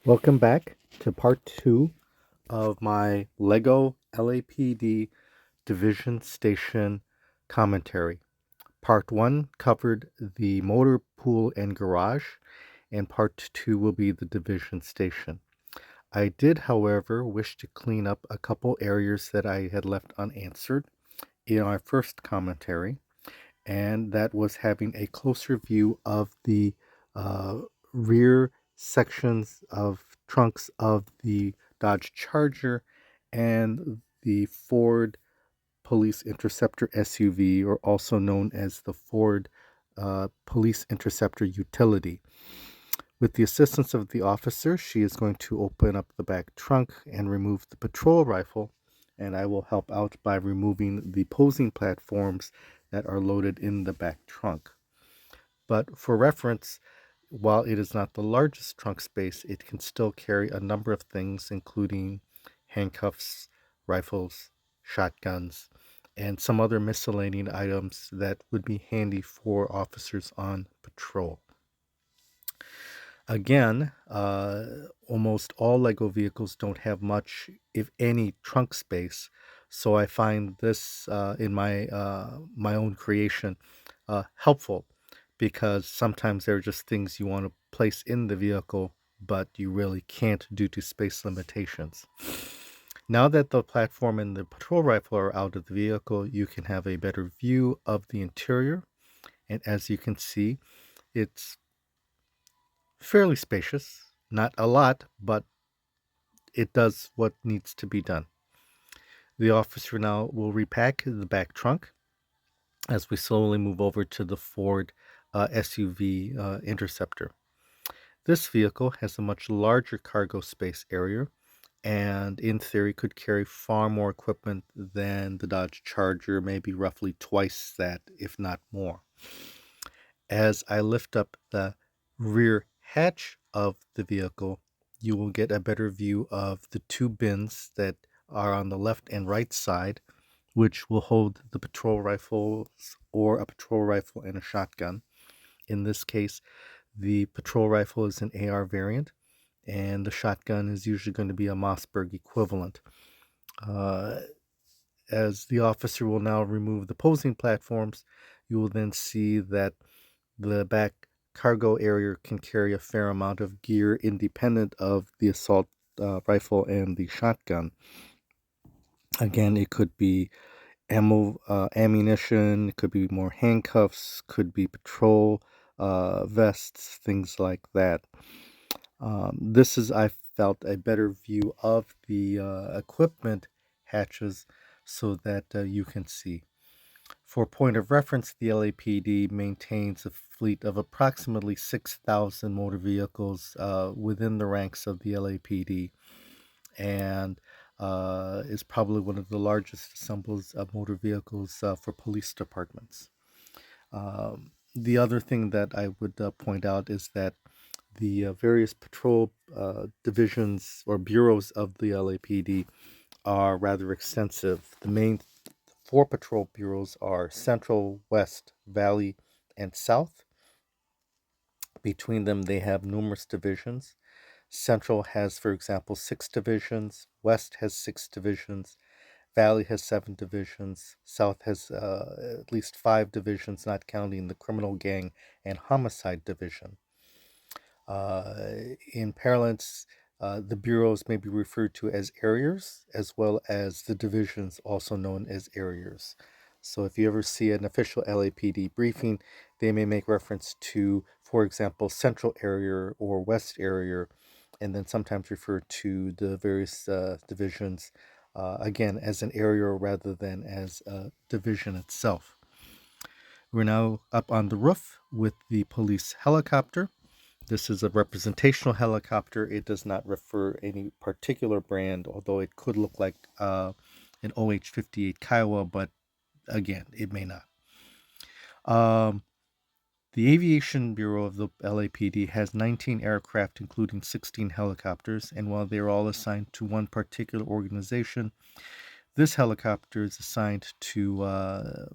Welcome back to part 2 of my Lego LAPD Division Station commentary. Part 1 covered the motor pool and garage, and part 2 will be the division station. I did, however, wish to clean up a couple areas that I had left unanswered in our first commentary, and that was having a closer view of the uh, rear sections of trunks of the Dodge Charger and the Ford Police Interceptor SUV, or also known as the Ford Police Interceptor Utility. With the assistance of the officer, she is going to open up the back trunk and remove the patrol rifle, and I will help out by removing the posing platforms that are loaded in the back trunk. But for reference, while it is not the largest trunk space, it can still carry a number of things, including handcuffs, rifles, shotguns, and some other miscellaneous items that would be handy for officers on patrol. Again, almost all Lego vehicles don't have much, if any, trunk space, so I find this in my own creation helpful, because sometimes there are just things you want to place in the vehicle, but you really can't due to space limitations. Now that the platform and the patrol rifle are out of the vehicle, you can have a better view of the interior, and as you can see, it's fairly spacious. Not a lot, but it does what needs to be done. The officer now will repack the back trunk as we slowly move over to the Ford SUV Interceptor. This vehicle has a much larger cargo space area and, in theory, could carry far more equipment than the Dodge Charger, maybe roughly twice that, if not more. As I lift up the rear hatch of the vehicle, you will get a better view of the two bins that are on the left and right side, which will hold the patrol rifles or a patrol rifle and a shotgun. In this case, the patrol rifle is an AR variant, and the shotgun is usually going to be a Mossberg equivalent. Uh, as the officer will now remove the posing platforms, you will then see that the back cargo area can carry a fair amount of gear independent of the assault rifle and the shotgun. Again, it could be ammunition, it could be more handcuffs, could be patrol vests, things like that. This is, I felt, a better view of the equipment hatches so that you can see. For point of reference, the LAPD maintains a fleet of approximately 6,000 motor vehicles within the ranks of the LAPD, and is probably one of the largest assembles of motor vehicles for police departments. The other thing that I would point out is that the various patrol divisions or bureaus of the LAPD are rather extensive. The main four patrol bureaus are Central, West, Valley, and South. Between them, they have numerous divisions. Central has, for example, 6 divisions. West has 6 divisions. Valley has 7 divisions. South has at least 5 divisions, not counting the criminal gang and homicide division. In parlance, the bureaus may be referred to as areas, as well as the divisions, also known as areas. So if you ever see an official LAPD briefing, they may make reference to, for example, Central Area or West Area, and then sometimes refer to the various divisions, again, as an area rather than as a division itself. We're now up on the roof with the police helicopter. This is a representational helicopter. It does not refer any particular brand, although it could look like an OH-58 Kiowa, but again, it may not. The Aviation Bureau of the LAPD has 19 aircraft, including 16 helicopters, and while they are all assigned to one particular organization, this helicopter is assigned to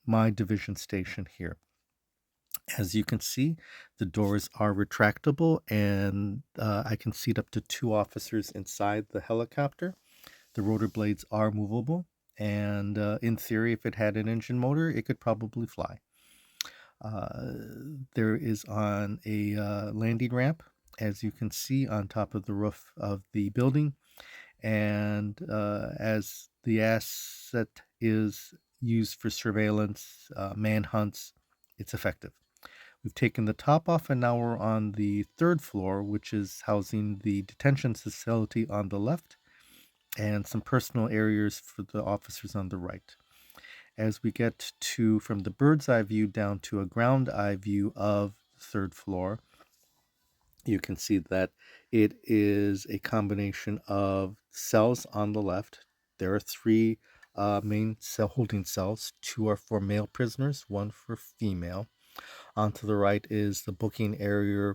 my division station here. As you can see, the doors are retractable, and I can seat up to 2 officers inside the helicopter. The rotor blades are movable, and in theory, if it had an engine motor, it could probably fly. Uh, there is on a landing ramp, as you can see, on top of the roof of the building. And as the asset is used for surveillance, manhunts, it's effective. We've taken the top off, and now we're on the 3rd floor, which is housing the detention facility on the left and some personal areas for the officers on the right. As we get to from the bird's eye view down to a ground eye view of the 3rd floor, you can see that it is a combination of cells on the left. There are 3 main cell holding cells. 2 are for male prisoners, 1 for female. On to the right is the booking area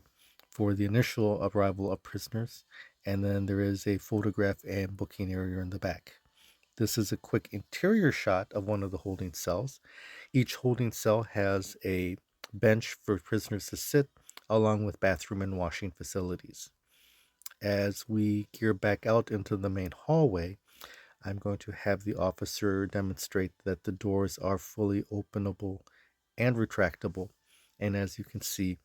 for the initial arrival of prisoners, and then there is a photograph and booking area in the back. This is a quick interior shot of one of the holding cells. Each holding cell has a bench for prisoners to sit, along with bathroom and washing facilities. As we gear back out into the main hallway, I'm going to have the officer demonstrate that the doors are fully openable and retractable. And as you can see,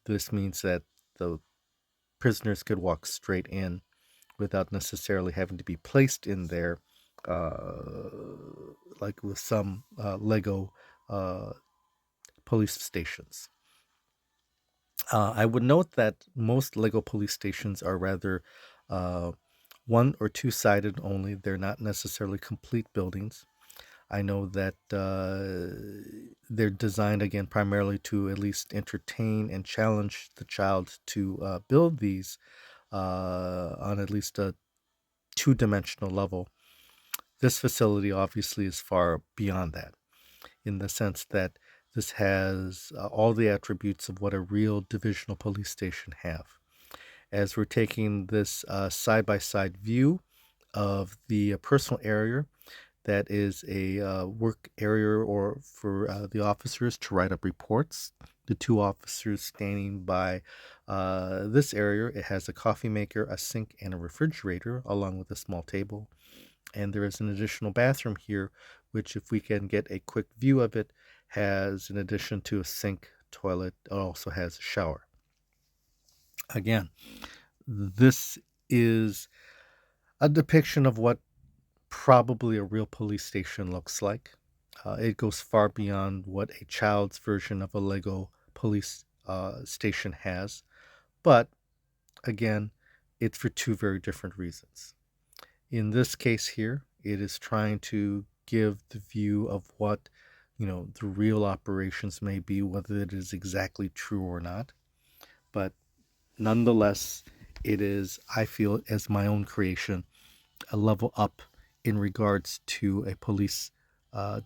this means that the prisoners could walk straight in without necessarily having to be placed in there, uh, like with some Lego uh, police stations. I would note that most Lego police stations are rather uh, 1 or 2 sided only. They're not necessarily complete buildings. I know that they're designed, again, primarily to at least entertain and challenge the child to build these on at least a 2-dimensional level. This facility obviously is far beyond that, in the sense that this has all the attributes of what a real divisional police station have. As we're taking this side-by-side view of the personal area, that is a work area or for the officers to write up reports. The 2 officers standing by this area, it has a coffee maker, a sink, and a refrigerator, along with a small table. And there is an additional bathroom here, which, if we can get a quick view of it, has, in addition to a sink, toilet, it also has a shower. Again, this is a depiction of what probably a real police station looks like. It goes far beyond what a child's version of a Lego police station has. But again, it's for 2 very different reasons. In this case here, it is trying to give the view of what, the real operations may be, whether it is exactly true or not. But nonetheless, it is, I feel, as my own creation, a level up in regards to a police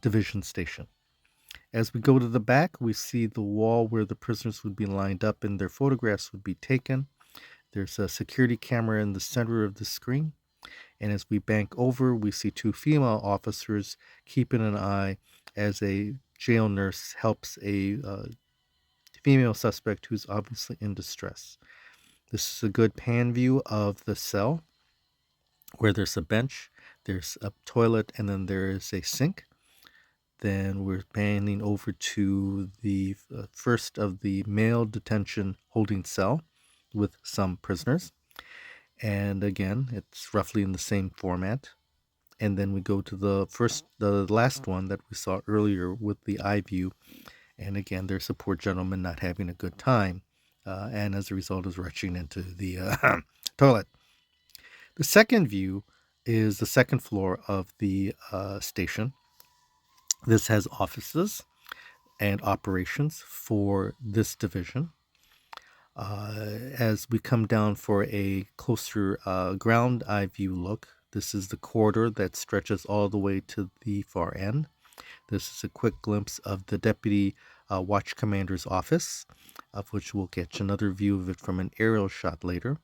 division station. As we go to the back, we see the wall where the prisoners would be lined up and their photographs would be taken. There's a security camera in the center of the screen. And as we bank over, we see 2 female officers keeping an eye as a jail nurse helps a female suspect who's obviously in distress. This is a good pan view of the cell, where there's a bench, there's a toilet, and then there is a sink. Then we're panning over to the first of the male detention holding cell with some prisoners. And again, it's roughly in the same format. And then we go to the last one that we saw earlier with the eye view. And again, there's a poor gentleman not having a good time, and as a result is rushing into the toilet. The second view is the 2nd floor of the station. This has offices and operations for this division. As we come down for a closer ground eye view look, this is the corridor that stretches all the way to the far end. This is a quick glimpse of the deputy watch commander's office, of which we'll get another view of it from an aerial shot later.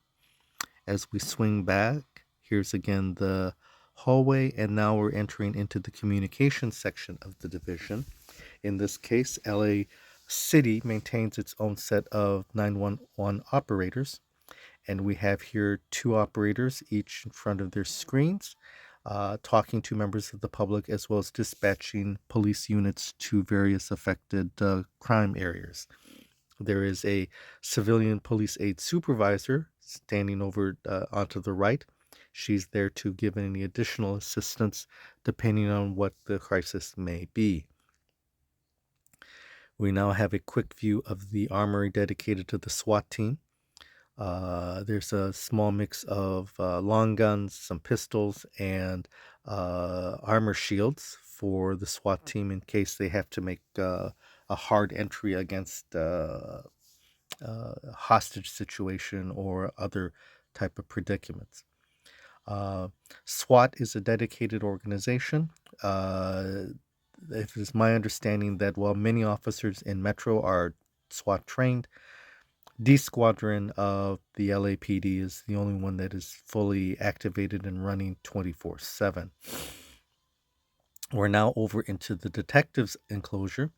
As we swing back, here's again the hallway, and now we're entering into the communication section of the division. In this case, LA city maintains its own set of 911 operators, and we have here two operators, each in front of their screens, talking to members of the public as well as dispatching police units to various affected crime areas. There is a civilian police aid supervisor standing over onto the right. She's there to give any additional assistance depending on what the crisis may be. We now have a quick view of the armory dedicated to the SWAT team. There's a small mix of long guns, some pistols, and armor shields for the SWAT team in case they have to make a hard entry against a hostage situation or other type of predicaments. Uh, SWAT is a dedicated organization. It is my understanding that while many officers in Metro are SWAT trained, D Squadron of the LAPD is the only one that is fully activated and running 24/7. We're now over into the detectives enclosure.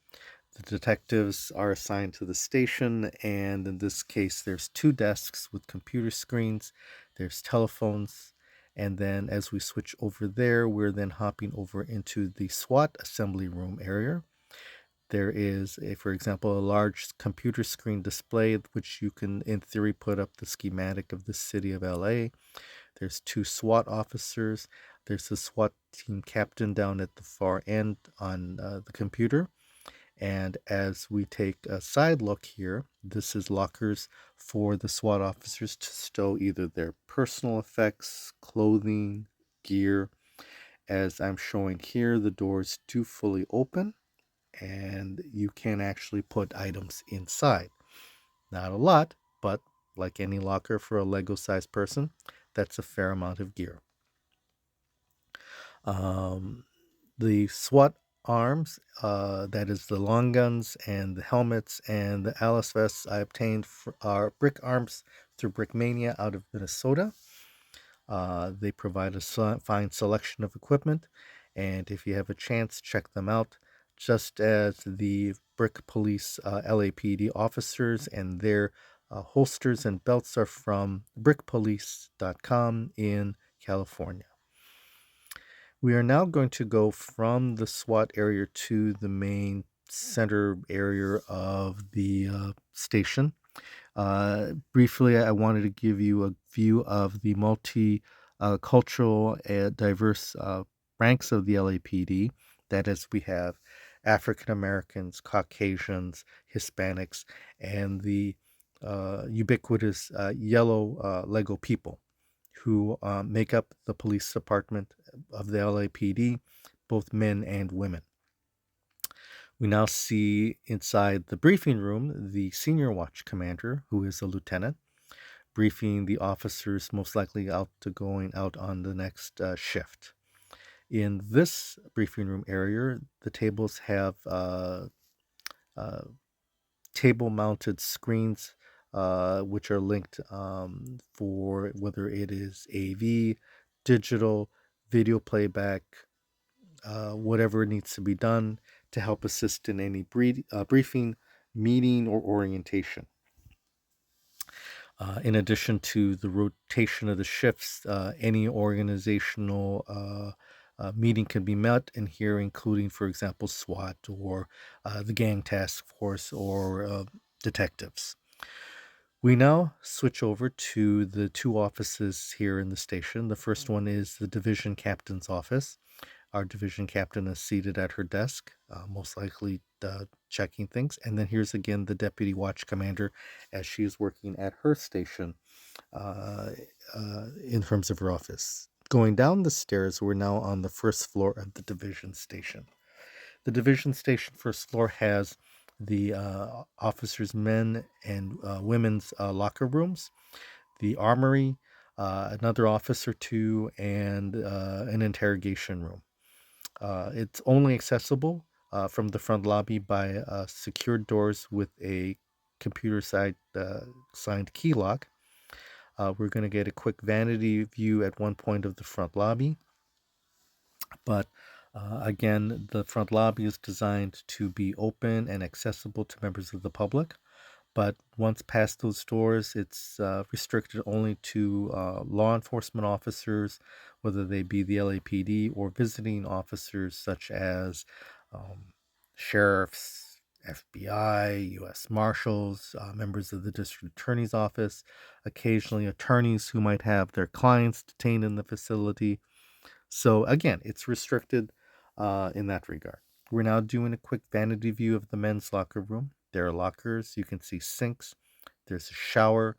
The detectives are assigned to the station, and in this case, there's two desks with computer screens, there's telephones, and then as we switch over there, we're then hopping over into the SWAT assembly room area. There is, for example, a large computer screen display, which you can, in theory, put up the schematic of the city of LA. There's two SWAT officers. There's a SWAT team captain down at the far end on the computer. And as we take a side look here, this is lockers for the SWAT officers to stow either their personal effects, clothing, gear. As I'm showing here, the doors do fully open and you can actually put items inside. Not a lot, but like any locker for a Lego-sized person, that's a fair amount of gear. Um, the SWAT arms, that is the long guns and the helmets and the Alice vests I obtained are Brick Arms through Brickmania out of Minnesota. They provide a fine selection of equipment, and if you have a chance, check them out. Just as the Brick Police LAPD officers and their holsters and belts are from brickpolice.com in California. We are now going to go from the SWAT area to the main center area of the station. Briefly, I wanted to give you a view of the multi-cultural and diverse ranks of the LAPD. That is, we have African Americans, Caucasians, Hispanics, and the ubiquitous yellow Lego people who make up the police department of the LAPD, both men and women. We now see inside the briefing room the senior watch commander, who is a lieutenant, briefing the officers most likely going out on the next shift. In this briefing room area, the tables have table-mounted screens which are linked for whether it is AV, digital, video playback, whatever needs to be done to help assist in any briefing, meeting, or orientation. In addition to the rotation of the shifts, any organizational meeting can be met in here, including, for example, SWAT or the gang task force or detectives. We now switch over to the two offices here in the station. The first one is the division captain's office. Our division captain is seated at her desk, most likely checking things. And then here's again the deputy watch commander as she is working at her station in terms of her office. Going down the stairs, we're now on the first floor of the division station. The division station first floor has the officers' men and women's locker rooms, the armory, another office or two, and an interrogation room. It's only accessible from the front lobby by secured doors with a computer signed key lock. We're going to get a quick vanity view at one point of the front lobby, but Again, the front lobby is designed to be open and accessible to members of the public, but once past those doors, it's restricted only to law enforcement officers, whether they be the LAPD or visiting officers such as um, sheriffs, FBI, U.S. Marshals, members of the district attorney's office, occasionally attorneys who might have their clients detained in the facility. So again, it's restricted in that regard. We're now doing a quick vanity view of the men's locker room. There are lockers. You can see sinks. There's a shower.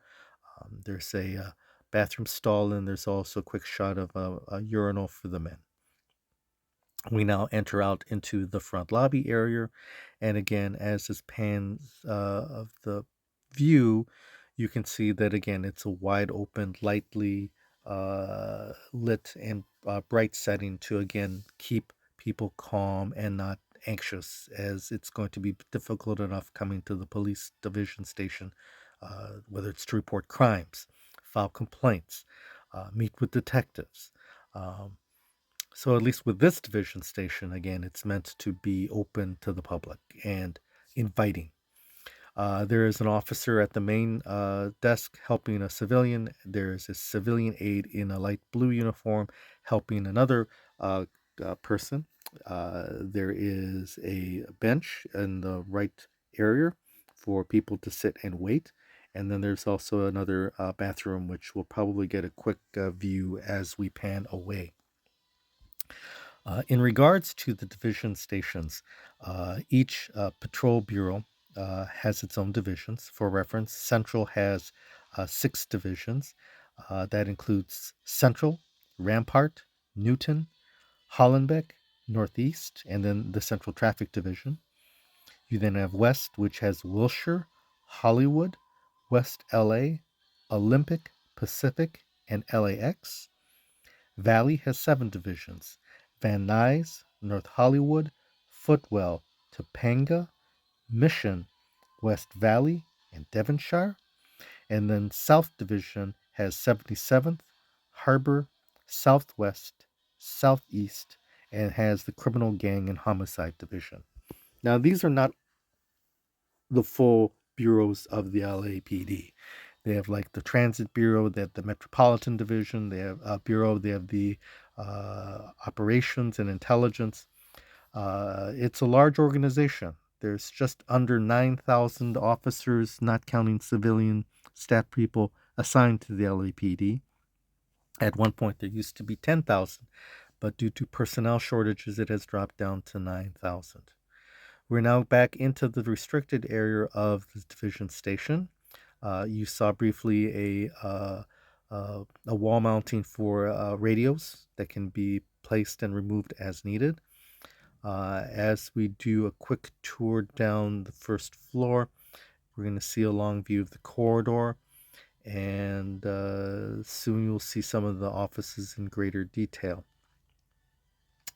There's a bathroom stall, and there's also a quick shot of a urinal for the men. We now enter out into the front lobby area, and again, as this pans of the view, you can see that again it's a wide open, lightly lit and bright setting to again keep people calm and not anxious, as it's going to be difficult enough coming to the police division station, whether it's to report crimes, file complaints, meet with detectives. Um, so at least with this division station, again, it's meant to be open to the public and inviting. There is an officer at the main desk helping a civilian. There's a civilian aide in a light blue uniform helping another person. There is a bench in the right area for people to sit and wait. And then there's also another bathroom, which we'll probably get a quick view as we pan away. In regards to the division stations, each patrol bureau has its own divisions. For reference, Central has 6 divisions. That includes Central, Rampart, Newton, Hollenbeck, Northeast, and then the Central Traffic Division. You then have West, which has Wilshire, Hollywood, West LA, Olympic, Pacific, and LAX. Valley has 7 divisions: Van Nuys, North Hollywood, Footwell, Topanga, Mission, West Valley, and Devonshire. And then South Division has 77th, Harbor, Southwest, Southeast, and has the Criminal Gang and Homicide Division. Now, these are not the full bureaus of the LAPD. They have like the Transit Bureau, they have the Metropolitan Division, they have a bureau, they have the Operations and Intelligence. It's a large organization. There's just under 9,000 officers, not counting civilian staff people, assigned to the LAPD. At one point, there used to be 10,000, but due to personnel shortages, it has dropped down to 9,000. We're now back into the restricted area of the division station. You saw briefly a wall mounting for radios that can be placed and removed as needed. As we do a quick tour down the first floor, we're going to see a long view of the corridor, and soon you'll see some of the offices in greater detail.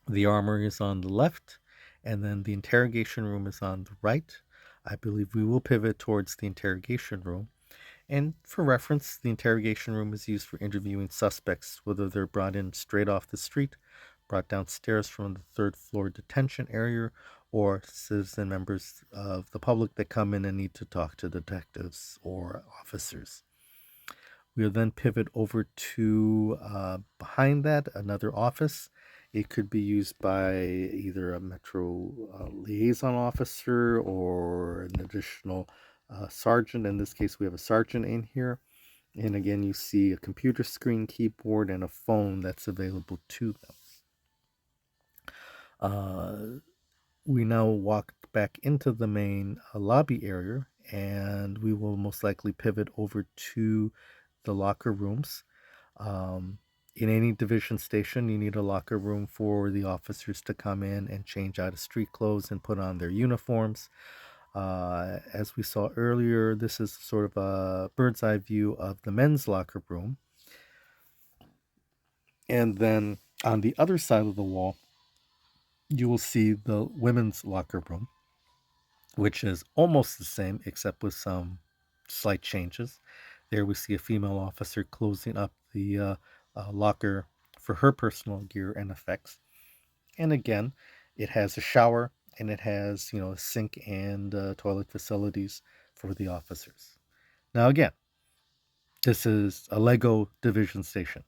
The armory is on the left, and then the interrogation room is on the right. I believe we will pivot towards the interrogation room. And for reference, the interrogation room is used for interviewing suspects, whether they're brought in straight off the street, brought downstairs from the third floor detention area, or citizen members of the public that come in and need to talk to detectives or officers. We'll then pivot over to behind that another office. It could be used by either a Metro liaison officer or an additional sergeant. In this case, we have a sergeant in here. And again, you see a computer screen, keyboard, and a phone that's available to them. We now walk back into the main lobby area, and we will most likely pivot over to the locker rooms. In any division station, you need a locker room for the officers to come in and change out of street clothes and put on their uniforms. As we saw earlier, this is sort of a bird's eye view of the men's locker room. And then on the other side of the wall, you will see the women's locker room, which is almost the same except with some slight changes. There we see a female officer closing up the locker for her personal gear and effects. And again, it has a shower and it has, a sink and toilet facilities for the officers. Now, again, this is a Lego division station,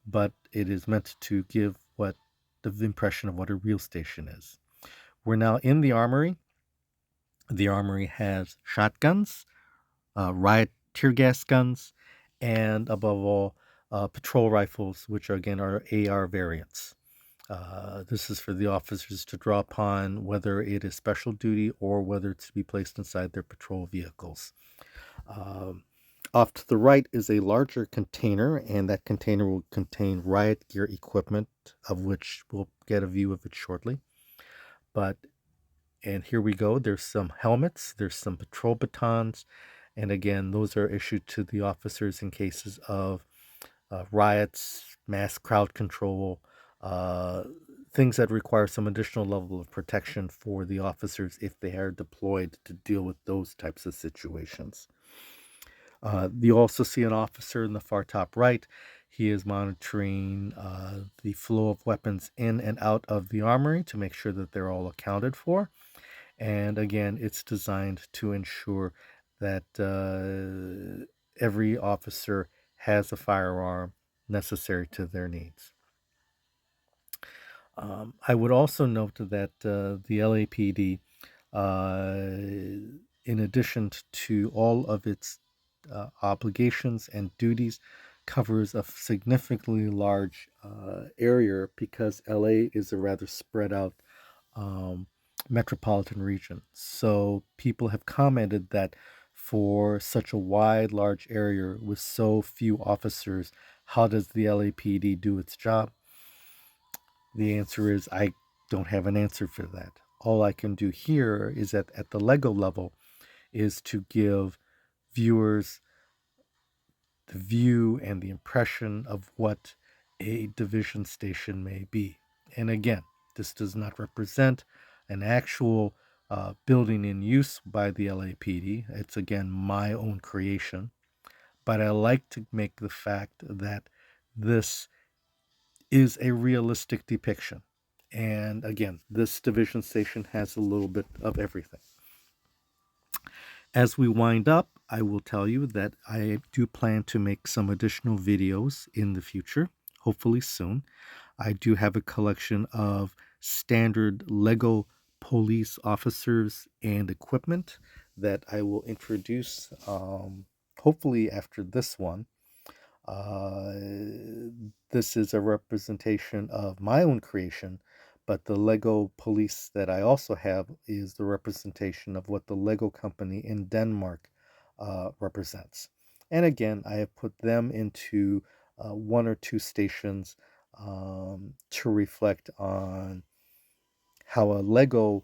but it is meant to give what the impression of what a real station is. We're now in the Armory. The Armory has shotguns, riot tear gas guns, and above all, patrol rifles, which again are AR variants. This is for the officers to draw upon whether it is special duty or whether it's to be placed inside their patrol vehicles. Um, Off to the right is a larger container, and that container will contain riot gear equipment, of which we'll get a view of it shortly. But, and here we go, there's some helmets, there's some patrol batons, and again, those are issued to the officers in cases of riots, mass crowd control, uh, things that require some additional level of protection for the officers if they are deployed to deal with those types of situations. You also see an officer in the far top right. He is monitoring the flow of weapons in and out of the armory to make sure that they're all accounted for. And again, it's designed to ensure that every officer has a firearm necessary to their needs. I would also note that the LAPD, in addition to all of its obligations and duties, covers a significantly large area because LA is a rather spread out um, metropolitan region. So people have commented that for such a wide, large area with so few officers, how does the LAPD do its job? The answer is I don't have an answer for that. All I can do here is that at the Lego level is to give viewers the view and the impression of what a division station may be. And again, this does not represent an actual building in use by the LAPD. It's again my own creation. But I like to make the fact that this is a realistic depiction. And again, this division station has a little bit of everything. As we wind up, I will tell you that I do plan to make some additional videos in the future, hopefully soon. I do have a collection of standard Lego police officers and equipment that I will introduce hopefully after this one. Uh, this is a representation of my own creation, but the Lego police that I also have is the representation of what the Lego company in Denmark represents. And again, I have put them into one or two stations to reflect on how a Lego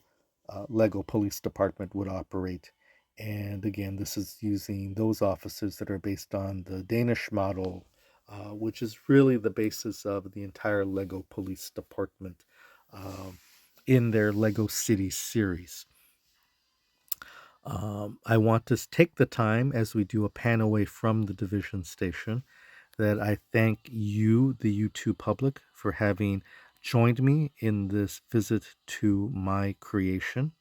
police department would operate. And again, this is using those officers that are based on the Danish model, which is really the basis of the entire Lego police department in their Lego City series. I want to take the time as we do a pan away from the division station that I thank you, the YouTube public, for having joined me in this visit to my creation.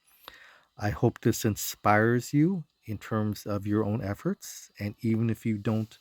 I hope this inspires you in terms of your own efforts. And even if you don't